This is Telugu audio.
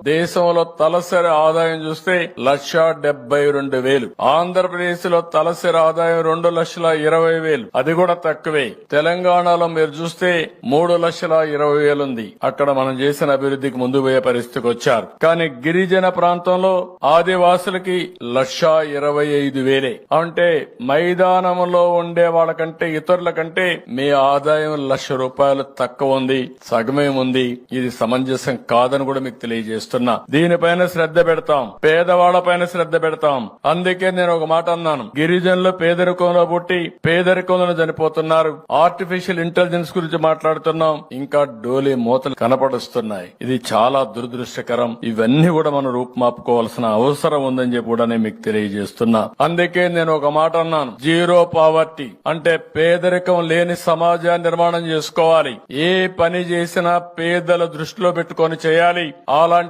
దేశంలో తలసరి ఆదాయం చూస్తే 1,72,000. ఆంధ్రప్రదేశ్ లో తలసరి ఆదాయం 2,20,000. అది కూడా తక్కువే. తెలంగాణలో మీరు చూస్తే 3,20,000 ఉంది. అక్కడ మనం చేసిన అభివృద్ధికి ముందు పోయే పరిస్థితికి వచ్చారు. కానీ గిరిజన ప్రాంతంలో ఆదివాసులకి 1,25,000. అంటే మైదానంలో ఉండే వాళ్ళకంటే ఇతరుల కంటే మీ ఆదాయం ₹1,00,000 తక్కువ ఉంది, సగమే ఉంది. ఇది సమంజసం కాదని కూడా మీకు తెలియజేస్తున్నా. దీనిపైన శ్రద్ధ పెడతాం, పేదవాళ్లపైన శ్రద్ధ పెడతాం. అందుకే నేను ఒక మాట అన్నాను, గిరిజనులు పేదరికంలో పుట్టి పేదరికంలో చనిపోతున్నారు. ఆర్టిఫిషియల్ ఇంటెలిజెన్స్ గురించి మాట్లాడుతున్నాం, ఇంకా డోలీ మూతలు కనపడుస్తున్నాయి. ఇది చాలా దురదృష్టకరం. ఇవన్నీ కూడా మనం రూపుమాపుకోవాల్సిన అవసరం ఉందని చెప్పి కూడా నేను మీకు తెలియజేస్తున్నా. అందుకే నేను ఒక మాట అన్నాను, జీరో పావర్టీ అంటే పేదరికం లేని సమాజాన్ని నిర్మాణం చేసుకోవాలి. ఏ పని చేసినా పేదల దృష్టిలో పెట్టుకొని చేయాలి. అలాంటి